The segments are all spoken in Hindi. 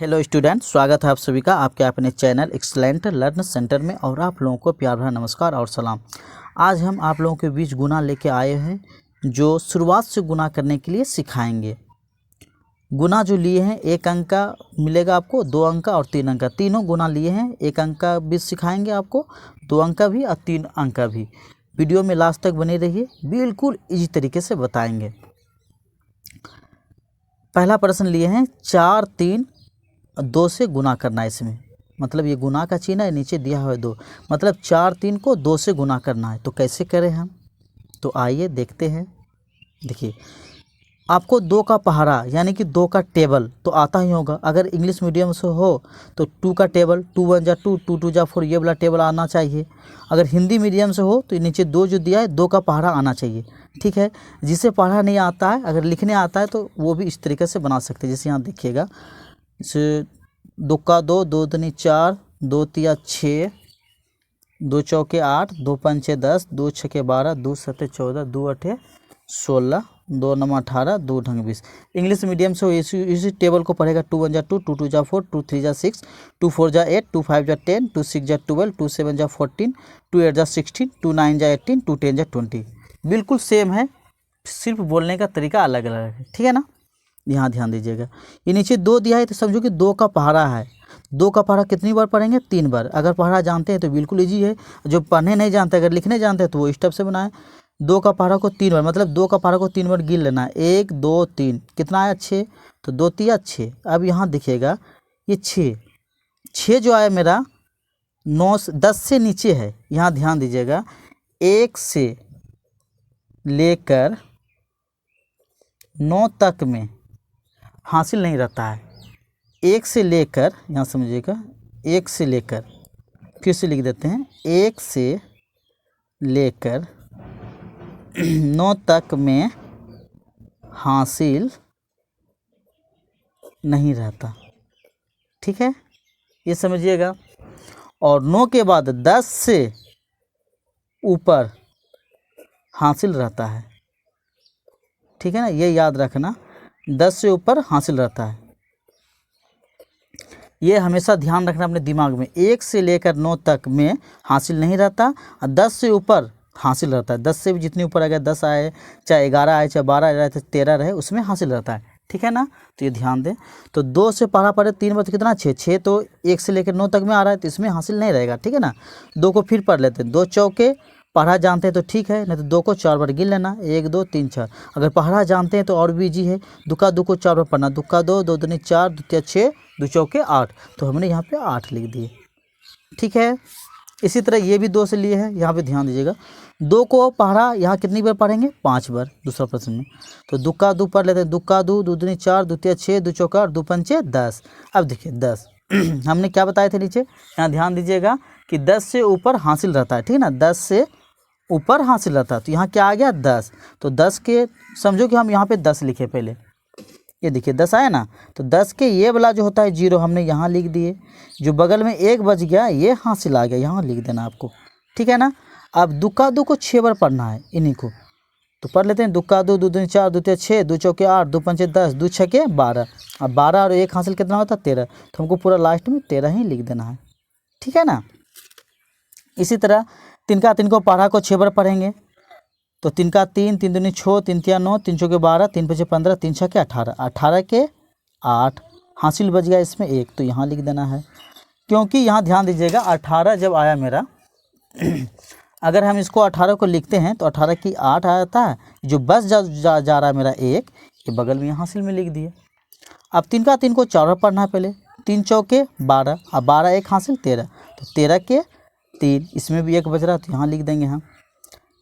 हेलो स्टूडेंट, स्वागत है आप सभी का आपके अपने चैनल एक्सीलेंट लर्न सेंटर में। और आप लोगों को प्यार भरा नमस्कार और सलाम। आज हम आप लोगों के बीच गुना लेके आए हैं जो शुरुआत से गुना करने के लिए सिखाएंगे। गुना जो लिए हैं, एक अंक का मिलेगा आपको, 2 अंक का और 3 अंक का। तीनों गुना लिए हैं, एक अंक का भी सिखाएंगे आपको, 2 अंक का भी और 3 अंक का भी। वीडियो में लास्ट तक बने रहिए, बिल्कुल इजी तरीके से बताएंगे। पहला प्रश्न लिए हैं 4, 3 और 2 से गुना करना है। इसमें मतलब ये गुना का चिन्ह है, नीचे दिया हुआ है 2, मतलब 4, 3 को 2 से गुना करना है। तो कैसे करें हम, तो आइए देखते हैं। देखिए, आपको 2 का पहाड़ा यानी कि 2 का टेबल तो आता ही होगा। अगर इंग्लिश मीडियम से हो तो 2 का टेबल, 2 1 जा 2, 2 2 जा 4, ये वाला टेबल आना चाहिए। अगर हिंदी मीडियम से हो तो नीचे 2 जो दिया है, 2 का पहाड़ा आना चाहिए। ठीक है, जिसे पढ़ा नहीं आता है, अगर लिखने आता है तो वो भी इस तरीके से बना सकते हैं। जैसे यहाँ देखिएगा, इसे 2 का 2, 2 दूनी 4, 2 तिया 6, 2 चौके 8, 2 पंचे 10, 2 छके 12, 2 सते 14, 2 अठे 16, 2 नम 18, 2 ढंग 20। इंग्लिश मीडियम से इसी टेबल को पढ़ेगा। 2 1 जा 2, 2 2 जा 4, 2 3 जा 6, 2 4 जा 8, 2 5 जा 10, 2 6 जा 12, 2 7 जा 14, 2 8 जा 16, 2 9 जा 18, 2 10 जा 20। बिल्कुल सेम है, सिर्फ बोलने का तरीका अलग अलग है। ठीक है ना, यहाँ ध्यान दीजिएगा। ये नीचे 2 दिया है तो समझो कि 2 का पहाड़ा है। 2 का पहाड़ा कितनी बार पढ़ेंगे, 3 बार। अगर पहाड़ा जानते हैं तो बिल्कुल इजी है। जो पढ़ने नहीं जानते, अगर लिखने जानते हैं तो वो स्टेप से बनाए। 2 का पहाड़ा को 3 बार, मतलब 2 का पहाड़ा को 3 बार गिन लेना है। 1 2 3, कितना आया 6, तो 2 तिया 6। अब यहाँ देखिएगा, ये 6 जो आया मेरा 9 10 से नीचे है। यहाँ ध्यान दीजिएगा, 1 से लेकर 9 तक में हासिल नहीं रहता है। 1 से लेकर, यहाँ समझिएगा, 1 से लेकर, फिर से लिख देते हैं, 1 से लेकर 9 तक में हासिल नहीं रहता। ठीक है, ये समझिएगा। और 9 के बाद 10 से ऊपर हासिल रहता है। ठीक है ना, ये याद रखना, 10 से ऊपर हासिल रहता है। ये हमेशा ध्यान रखना अपने दिमाग में। 1 से लेकर 9 तक में हासिल नहीं रहता और 10 से ऊपर हासिल रहता है। 10 से भी जितनी ऊपर अगर 10 आए, चाहे 11 आए, चाहे 12 आए, चाहे 13 रहे, उसमें हासिल रहता है। ठीक है ना, तो ये ध्यान दें। तो 2 से पढ़ा पड़े 3 बार तो कितना 6 तो 1 से लेकर 9 तक में आ रहा है, तो इसमें हासिल नहीं रहेगा। ठीक है ना, 2 को फिर पढ़ लेते हैं। 2 चौके पढ़ा जानते हैं तो ठीक है, नहीं तो 2 को 4 बार गिन लेना, 1 2 3 4। अगर पढ़ा जानते हैं तो और भी इजी है। 2 का 2 को 4 बार पढ़ना, 2 का 2, 2 दूनी 4, 2 तिया 6, 2 चौके 8, तो हमने यहाँ पे 8 लिख दिए। ठीक है, इसी तरह ये भी 2 से लिए हैं। यहाँ पे ध्यान दीजिएगा, 2 को पढ़ा यहाँ कितनी बार पढ़ेंगे, 5 बार दूसरा प्रश्न में। तो 2 का 2 पढ़ लेते हैं। 2 का 2, 2 दूनी 4, 2 तिया 6, 2 चौका 8, 2 पंचे 10। अब देखिए 10 हमने क्या बताए थे नीचे, यहाँ ध्यान दीजिएगा कि 10 से ऊपर हासिल रहता है। ठीक है ना, 10 से ऊपर हासिल रहता है। तो यहाँ क्या आ गया 10, तो 10 के समझो कि हम यहाँ पे 10 लिखे पहले। ये देखिए 10 आया ना, तो 10 के ये वाला जो होता है 0 हमने यहाँ लिख दिए। जो बगल में 1 बच गया, ये हासिल आ गया, यहाँ लिख देना आपको। ठीक है ना, अब 2 का 2 को 6 बार पढ़ना है इन्हीं को, तो पढ़ लेते हैं। 2 का 2, 2 दूनी 4, 2 तिया 6, 2 चौके 8, 2 पंचे 10, 2 छके 12। अब 12 और 1 हासिल कितना होता है 13, तो हमको पूरा लास्ट में 13 ही लिख देना है। ठीक है ना, इसी तरह 3 का 3 को पढ़ा को 6 बार पढ़ेंगे। तो 3 का 3, 3 दूनी 6, 3 तिया 9, 3 चौके 12, 3 पंचे 15, 3 छके 18, 18 के 8 हासिल बच गया, इसमें 1, तो यहाँ लिख देना है। क्योंकि यहाँ ध्यान दीजिएगा, 18 जब आया मेरा अगर हम इसको 18 को लिखते हैं तो 18 की 8 आता है, जो बस जा रहा है मेरा 1, ये बगल में हासिल में लिख दिए। अब 3 का 3 को 4 बार पढ़ना है पहले। 3 चौके 12, अब 12 1 हासिल 13, तो 13 के 3, इसमें भी 1 बच रहा है, तो यहाँ लिख देंगे हम।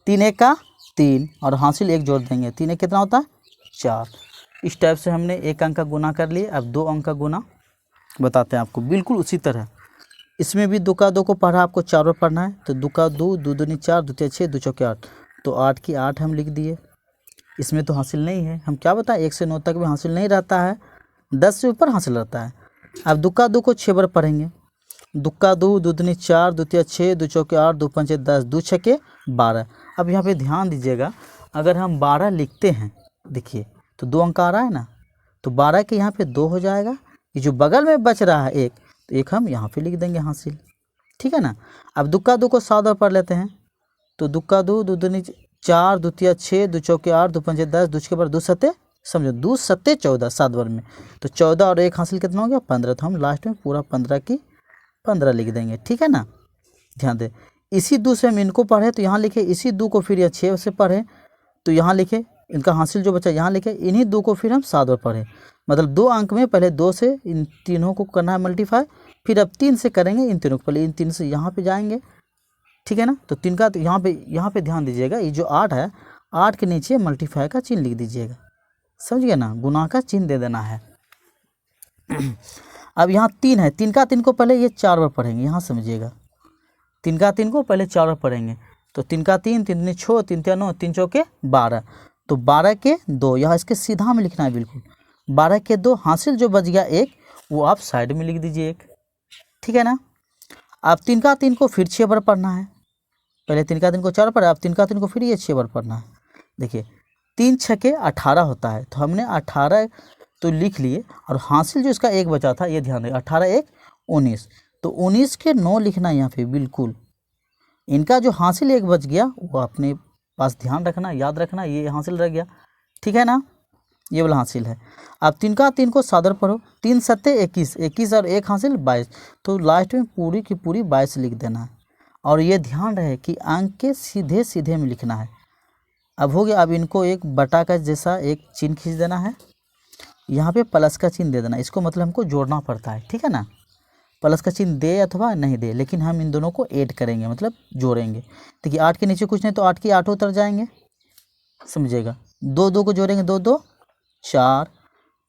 3 1 का 3 और हासिल 1 जोड़ देंगे, 3 1 कितना होता है 4। इस टाइप से हमने 1 अंक का गुना कर लिए। अब 2 अंक का गुना बताते हैं आपको, बिल्कुल उसी तरह। इसमें भी 2 का 2 को पढ़ा आपको 4 बार पढ़ना है। तो 2 का 2, 2 दूनी 4, 2 तिया 6, 2 चौके 8, तो 8 की 8 हम लिख दिए। इसमें तो हासिल नहीं है, हम क्या बताएं, 1 से 9 तक में हासिल नहीं रहता है, 10 से ऊपर हासिल रहता है। अब 2 का 2 को 6 बार पढ़ेंगे। 2 का 2, 2 दूनी 4, 2 तिया 6, 2 चौके 8, 2 पंचे 10, 2 छके 12। अब यहाँ पे ध्यान दीजिएगा, अगर हम 12 लिखते हैं, देखिए तो 2 अंक आ रहा है ना, तो 12 के यहाँ पे 2 हो जाएगा, ये जो बगल में बच रहा है एक, तो एक हम यहाँ पे लिख देंगे हासिल, ठीक है ना। अब दुक्का दो को 7 बार पढ़ लेते हैं, तो दुक्का दो, दो दूनी 4, दो तिया 6, दो चौके 8, दो पंचे 10, दो छके 12, दो सत्ते, समझो 2 सत्ते 14, 7 बार में, तो 14 और 1 हासिल कितना हो गया 15, तो हम लास्ट में पूरा 15 की 15 लिख देंगे, ठीक है ना। ध्यान दें, इसी 2 से हम इनको पढ़े तो यहाँ लिखे, इसी 2 को फिर या 6 से पढ़े तो यहाँ लिखे, इनका हासिल जो बचा यहाँ लिखे, इन्हीं 2 को फिर हम 7 बार पढ़े, मतलब 2 अंक में पहले 2 से इन तीनों को करना है मल्टीफाई, फिर अब 3 से करेंगे इन तीनों को, पहले इन 3 से यहाँ पे जाएंगे, ठीक है ना। तो 3 का, तो यहाँ पे ध्यान दीजिएगा, ये जो 8 है, 8 के नीचे मल्टीफाई का चिन्ह लिख दीजिएगा, समझ गए ना, गुना का चिन्ह दे देना है। अब यहाँ 3 है, 3 का 3 को पहले ये 4 बार पढ़ेंगे, यहाँ समझिएगा, 3 का 3 को पहले 4 बार पढ़ेंगे, तो 3 का 3, 3 दूनी 6, 3 तिया 9, 3 चौके 12, तो 12 के 2, यहाँ इसके सीधा में लिखना है बिल्कुल, 12 के 2 हासिल जो बच गया एक, वो आप साइड में लिख दीजिए एक, ठीक है ना। अब 3 का 3 को फिर 6 बार पढ़ना है, पहले 3 का 3 को 4 पढ़ा, अब 3 का 3 को फिर ये 6 बार पढ़ना है। देखिए 3 छके 18 होता है, तो हमने 18 तो लिख लिए, और हासिल जो इसका एक बचा था, ये ध्यान दें, 18 1 19, तो 19 के 9 लिखना है यहाँ पे बिल्कुल। इनका जो हासिल एक बच गया वो अपने पास ध्यान रखना, याद रखना, ये हासिल रह गया, ठीक है ना, ये वाला हासिल है। अब 3 का 3 को 7 बार पढ़ो, 3 सत्ते 21, 21 और 1 हासिल 22, तो लास्ट में पूरी की पूरी 22 लिख देना है, और ये ध्यान रहे कि अंक के सीधे सीधे में लिखना है। अब हो गया, अब इनको एक बटा का जैसा एक चिन्ह खींच देना है, यहाँ पे प्लस का चिन्ह दे देना, इसको मतलब हमको जोड़ना पड़ता है, ठीक है ना, प्लस का चिन्ह दे अथवा नहीं दे, लेकिन हम इन दोनों को ऐड करेंगे, मतलब जोड़ेंगे। देखिए 8 के नीचे कुछ नहीं, तो 8 की 8 उतर जाएंगे, समझिएगा, 2 2 को जोड़ेंगे, 2 2 4,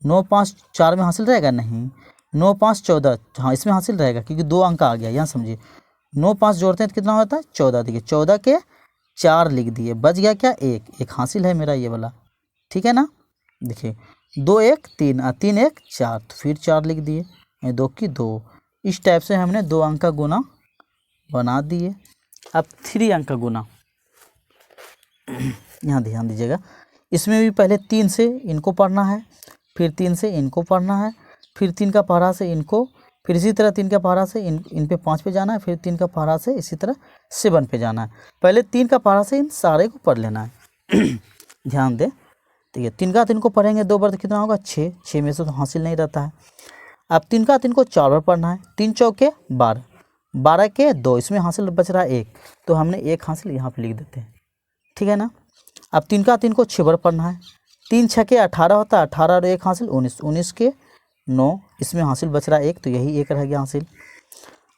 9 5 4 में हासिल रहेगा नहीं, 9 5 14, हाँ इसमें हासिल रहेगा क्योंकि 2 अंक आ गया, यहाँ समझिए, 9 5 जोड़ते हैं तो कितना होता है 14, देखिए 14 के 4 लिख दिए, बच गया क्या एक हासिल है मेरा ये वाला, ठीक है ना। देखिए 2 1 3, 3 1 4, तो फिर 4 लिख दिए, 2 की 2, इस टाइप से हमने 2 अंक का गुना बना दिए। अब 3 अंक का गुना, यहाँ ध्यान दीजिएगा, इसमें भी पहले 3 से इनको पढ़ना है, फिर 3 से इनको पढ़ना है, फिर 3 का पहाड़ा से इनको, फिर इसी तरह 3 का पहाड़ा से इन पे 5 पे जाना है, फिर 3 का पहाड़ा से इसी तरह 7 पे जाना है। पहले 3 का पहाड़ा से इन सारे को पढ़ लेना है। ध्यान दें, ठीक है, 3 का 3 को पढ़ेंगे 2 बार तो कितना होगा 6, 6 में से तो हासिल नहीं रहता है। अब 3 का 3 को 4 बार पढ़ना है, 3 चौके 12, 12 के 2, इसमें हासिल बच रहा है 1, तो हमने 1 हासिल यहाँ पे लिख देते हैं, ठीक है ना। अब 3 का 3 को 6 बार पढ़ना है, 3 छके 18 होता है, 18 और 1 हासिल 19, 19 के 9, इसमें हासिल बच रहा है 1, तो यही 1 रह गया हासिल।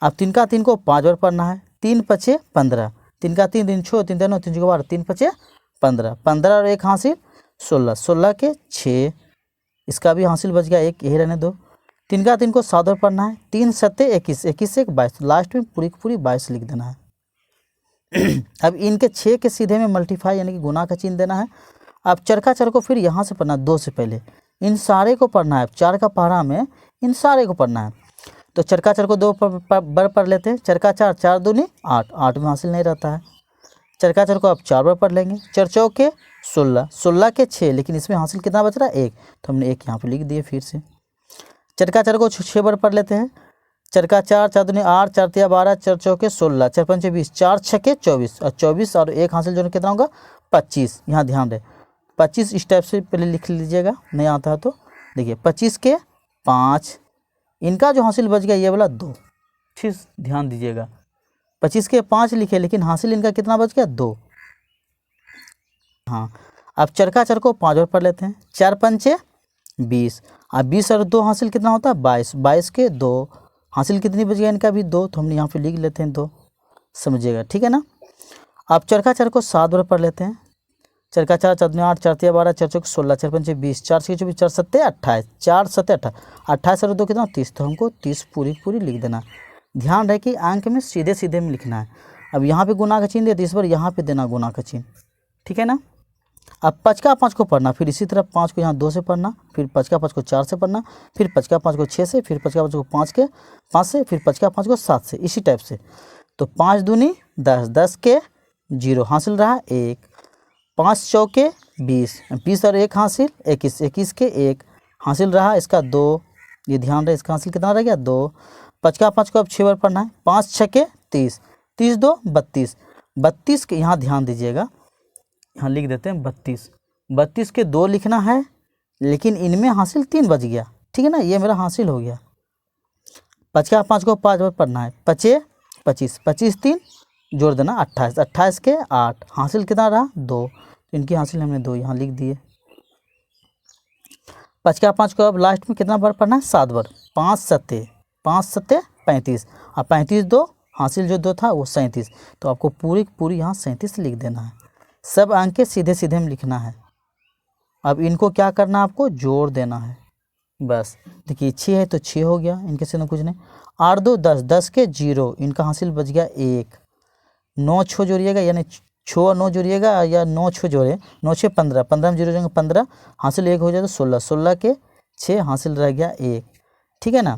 अब 3 का 3 को 5 बार पढ़ना है, 3 5 15, 3 का 3 3 6, 3 3 9, 3 12, 3 5 15, 15 और 1 हासिल 16, 16 के 6, इसका भी हासिल बच गया 1, यही रहने दो। 3 का 3 को 7 बार पढ़ना है, 3 सत्ते 21, 21 से 22, लास्ट में पूरी की पूरी 22 लिख देना है। अब इनके 6 के सीधे में मल्टीफाई यानी कि गुना का चिन्ह देना है। अब चरखा चर को फिर यहाँ से पढ़ना, 2 से पहले इन सारे को पढ़ना है, 4 का पहाड़ा में इन सारे को पढ़ना है, तो चरखा चर को 2 बार पढ़ लेते हैं, चरखा 4, 4 दूनी 8, 8 में हासिल नहीं रहता है, चरखा चर को अब 4 बार पढ़ लेंगे, चर चौके 16, 16 के 6, लेकिन इसमें हासिल कितना बच रहा है 1, तो हमने 1 यहाँ पर लिख दिए। फिर से चरखा चर को 6 बार पढ़ लेते हैं, चरखा 4, 4 दूनी 8, 4 तिया 12, चर चौके 16, 4 पंचे 20, 4 छके 24, और 24 और 1 हासिल जो कितना होगा 25, यहाँ ध्यान रहे 25 इस टाइप से पहले लिख लीजिएगा, नहीं आता है तो देखिए 25 के 5, इनका जो हासिल बच गया ये वाला 2, ठीक ध्यान दीजिएगा, 25 के 5 लिखे, लेकिन हासिल इनका कितना बच गया 2। हाँ, अब चरखा चर को 5 बार पढ़ लेते हैं, 4 पंचे 20, अब 20 और 2 हासिल कितना होता है 22, 22 के 2, हासिल कितनी बच गया इनका भी 2, तो हमने यहाँ पे लिख लेते हैं 2, समझिएगा, ठीक है ना। अब चरखा चर को 7 बार पढ़ लेते हैं, चरखा 4, 4 दूनी 8, 4 तिया 12, 4 चौके 16, 4 पंचे 20, 4 छके 24, 4 सत्ते 28, 4 सत्ते 28, 28 और 2 कितना 30, तो हमको 30 पूरी लिख देना। ध्यान रहे कि अंक में सीधे सीधे में लिखना है। अब यहाँ पे गुना का चिन्ह दिया, तो इस बार यहाँ पे देना गुना का चिन्ह, ठीक है ना। अब 5 का 5 को पढ़ना, फिर इसी तरह 5 को यहाँ 2 से पढ़ना, फिर 5 का 5 को 4 से पढ़ना, फिर 5 का 5 को 6 से, फिर 5 का 5 को 5 से, फिर 5 का 5 को 7 से, इसी टाइप से। तो 5 दूनी 10, 10 के 0 हासिल रहा 1, 5 चौके 20, 20 और 1 हासिल 21, 21 के 1 हासिल रहा इसका 2, ये ध्यान रहे, इसका हासिल कितना रह गया 2। 5 का 5 को अब 6 बार पढ़ना है, 5 छके 30, 30 2 32, 32 के यहाँ ध्यान दीजिएगा, यहाँ लिख देते हैं 32, 32 के 2 लिखना है, लेकिन इनमें हासिल 3 बच गया, ठीक है ना, ये मेरा हासिल हो गया। 5 का 5 को 5 बार पढ़ना है, 5 25, 25 3 जोड़ देना 28, 28 के 8, हासिल कितना रहा 2, तो इनकी हासिल हमने 2 यहाँ लिख दिए। 5 का 5 को अब लास्ट में कितना बार पढ़ना है 7 बार, 5 सत्ते 35, और 35 2 हासिल जो 2 था वो 37, तो आपको पूरी पूरी यहाँ 37 लिख देना है। सब अंक के सीधे सीधे में लिखना है। अब इनको क्या करना है, आपको जोड़ देना है बस। देखिए 6 है तो 6 हो गया, इनके से कुछ नहीं। 8 2 10, 10 के 0, इनका हासिल बच गया 1। 9 6 जोड़िएगा, यानी 6 9 जोड़िएगा या 9 6 जोड़े, 9 6 15, 15 में 0 जोड़ेंगे 15, हासिल 1 हो जाए तो 16, 16 के 6 हासिल रह गया 1, ठीक है ना।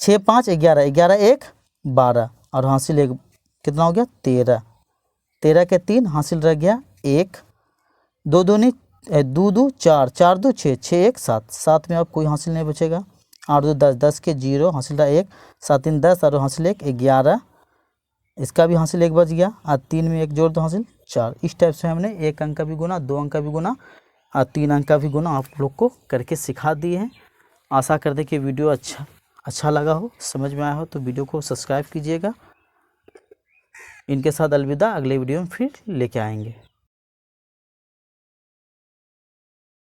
6 5 11, 11 1 12, और हासिल 1 कितना हो गया 13, 13 के 3 हासिल रह गया 1। 2 2 नहीं 2 2 4, 4 2 6, 6 1 7, 7 में अब कोई हासिल नहीं बचेगा। 8 2 10, 10 के 0 हासिल रहा 1, 7 3 10 और हासिल 1 11, इसका भी हासिल 1 बच गया, और 3 में 1 जोड़ दो हासिल 4। इस टाइप से हमने 1 अंक का भी गुना, 2 अंक का भी गुना और 3 अंक का भी गुना आप लोग को करके सिखा दिए हैं। आशा करते कि वीडियो अच्छा लगा हो, समझ में आया हो, तो वीडियो को सब्सक्राइब कीजिएगा। इनके साथ अलविदा, अगले वीडियो में फिर लेके आएंगे।